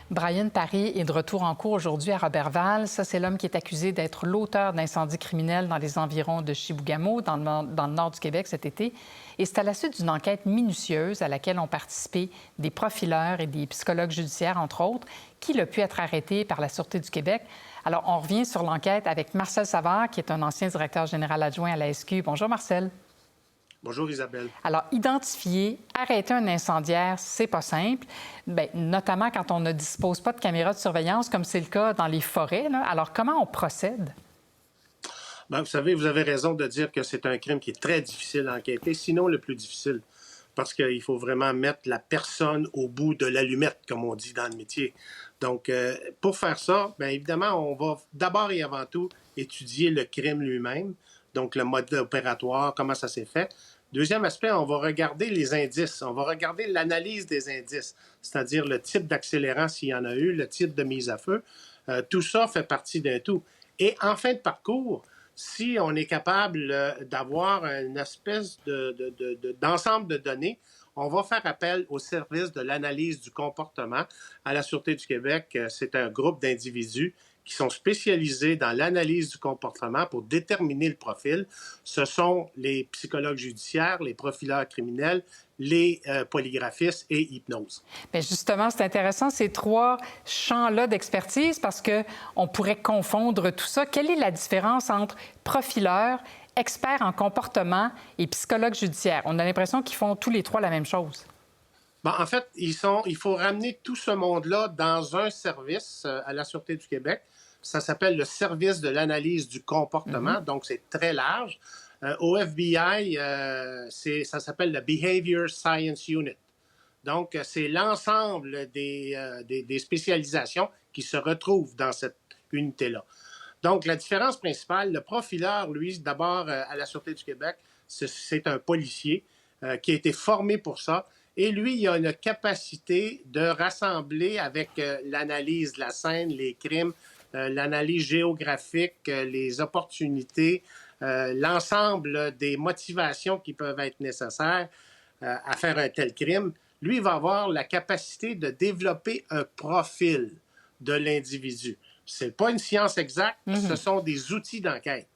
Brian Parry est de retour en cours aujourd'hui à Roberval. Ça, c'est l'homme qui est accusé d'être l'auteur d'incendies criminels dans les environs de Chibougamau, dans le nord du Québec cet été. Et c'est à la suite d'une enquête minutieuse à laquelle ont participé des profileurs et des psychologues judiciaires, entre autres, qu'il a pu être arrêté par la Sûreté du Québec. Alors, on revient sur l'enquête avec Marcel Savard, qui est un ancien directeur général adjoint à la SQ. Bonjour, Marcel. Bonjour Isabelle. Alors, identifier, arrêter un incendiaire, c'est pas simple, bien, notamment quand on ne dispose pas de caméras de surveillance, comme c'est le cas dans les forêts, là. Alors, comment on procède? Bien, vous savez, vous avez raison de dire que c'est un crime qui est très difficile à enquêter, sinon le plus difficile, parce qu'il faut vraiment mettre la personne au bout de l'allumette, comme on dit dans le métier. Donc, pour faire ça, bien évidemment, on va d'abord et avant tout étudier le crime lui-même, donc le mode opératoire, comment ça s'est fait. Deuxième aspect, on va regarder les indices. On va regarder l'analyse des indices, c'est-à-dire le type d'accélérant s'il y en a eu, le type de mise à feu. Tout ça fait partie d'un tout. Et en fin de parcours, si on est capable d'avoir une espèce d'ensemble de données, on va faire appel au service de l'analyse du comportement à la Sûreté du Québec. C'est un groupe d'individus qui sont spécialisés dans l'analyse du comportement pour déterminer le profil. Ce sont les psychologues judiciaires, les profileurs criminels, les polygraphistes et hypnose. Bien, justement, c'est intéressant, ces trois champs-là d'expertise, parce qu'on pourrait confondre tout ça. Quelle est la différence entre profileur, expert en comportement et psychologue judiciaire? On a l'impression qu'ils font tous les trois la même chose. Bon, en fait, il faut ramener tout ce monde-là dans un service à la Sûreté du Québec. Ça s'appelle le service de l'analyse du comportement, donc c'est très large. Au FBI, ça s'appelle le Behavior Science Unit. Donc, c'est l'ensemble des spécialisations qui se retrouvent dans cette unité-là. Donc, la différence principale, le profileur, lui, d'abord, à la Sûreté du Québec, c'est un policier qui a été formé pour ça. Et lui, il a une capacité de rassembler avec l'analyse de la scène, les crimes, l'analyse géographique, les opportunités, l'ensemble des motivations qui peuvent être nécessaires à faire un tel crime. Lui, il va avoir la capacité de développer un profil de l'individu. Ce n'est pas une science exacte, ce sont des outils d'enquête.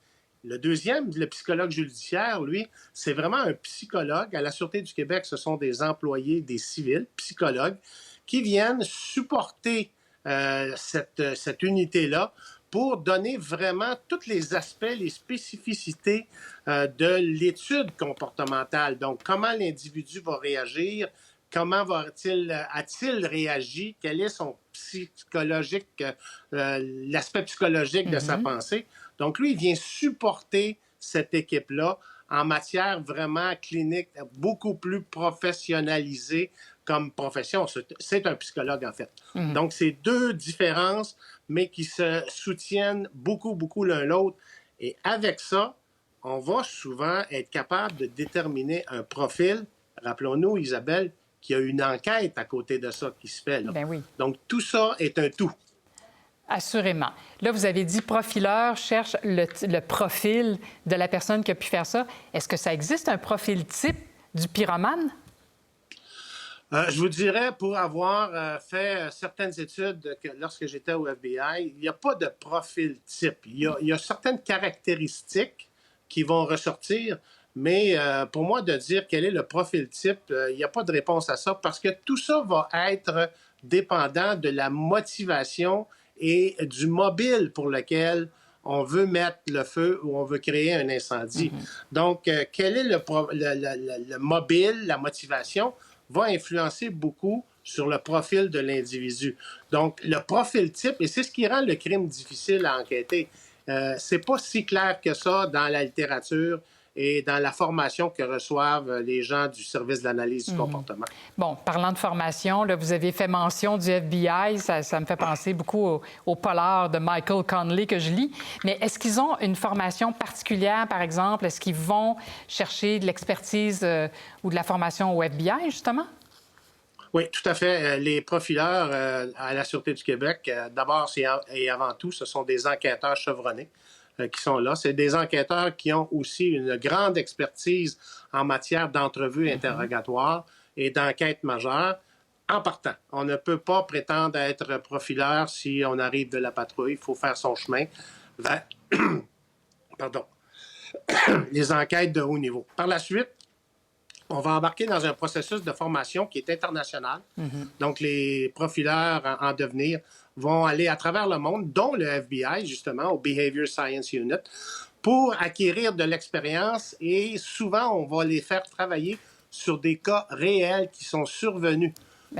Le deuxième, le psychologue judiciaire, lui, c'est vraiment un psychologue. À la Sûreté du Québec, ce sont des employés, des civils, psychologues, qui viennent supporter cette unité-là pour donner vraiment tous les aspects, les spécificités de l'étude comportementale. Donc, comment l'individu va réagir, comment a-t-il réagi, quel est son psychologique, l'aspect psychologique de sa pensée. Donc, lui, il vient supporter cette équipe-là en matière vraiment clinique, beaucoup plus professionnalisée comme profession. C'est un psychologue, en fait. Donc, c'est deux différences, mais qui se soutiennent beaucoup, beaucoup l'un l'autre. Et avec ça, on va souvent être capable de déterminer un profil. Rappelons-nous, Isabelle, qu'il y a une enquête à côté de ça qui se fait. Là. Bien oui. Donc, tout ça est un tout. Assurément. Là, vous avez dit profileur cherche le profil de la personne qui a pu faire ça. Est-ce que ça existe un profil type du pyromane? Je vous dirais, pour avoir fait certaines études lorsque j'étais au FBI, il n'y a pas de profil type. Il y a certaines caractéristiques qui vont ressortir, mais pour moi, de dire quel est le profil type, il n'y a pas de réponse à ça parce que tout ça va être dépendant de la motivation et du mobile pour lequel on veut mettre le feu ou on veut créer un incendie. Donc, quel est le mobile, la motivation, va influencer beaucoup sur le profil de l'individu. Donc, le profil type, et c'est ce qui rend le crime difficile à enquêter. C'est pas si clair que ça dans la littérature et dans la formation que reçoivent les gens du service d'analyse du comportement. Bon, parlant de formation, là, vous avez fait mention du FBI. Ça me fait penser beaucoup au polar de Michael Connelly que je lis. Mais est-ce qu'ils ont une formation particulière, par exemple? Est-ce qu'ils vont chercher de l'expertise ou de la formation au FBI, justement? Oui, tout à fait. Les profileurs à la Sûreté du Québec, d'abord et avant tout, ce sont des enquêteurs chevronnés qui sont là. C'est des enquêteurs qui ont aussi une grande expertise en matière d'entrevues interrogatoires et d'enquêtes majeures. En partant, on ne peut pas prétendre être profileur si on arrive de la patrouille. Il faut faire son chemin vers pardon, les enquêtes de haut niveau. Par la suite, on va embarquer dans un processus de formation qui est international. Donc, les profileurs en devenir vont aller à travers le monde, dont le FBI, justement, au Behavior Science Unit, pour acquérir de l'expérience et souvent, on va les faire travailler sur des cas réels qui sont survenus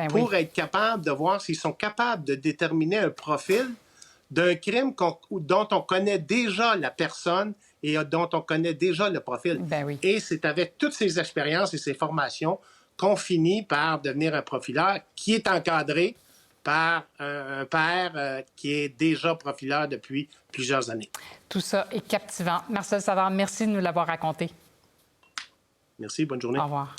pour être capable de voir s'ils sont capables de déterminer un profil d'un crime dont on connaît déjà la personne et dont on connaît déjà le profil. Et c'est avec toutes ces expériences et ces formations qu'on finit par devenir un profileur qui est encadré par un père qui est déjà profileur depuis plusieurs années. Tout ça est captivant. Marcel Savard, merci de nous l'avoir raconté. Merci, bonne journée. Au revoir.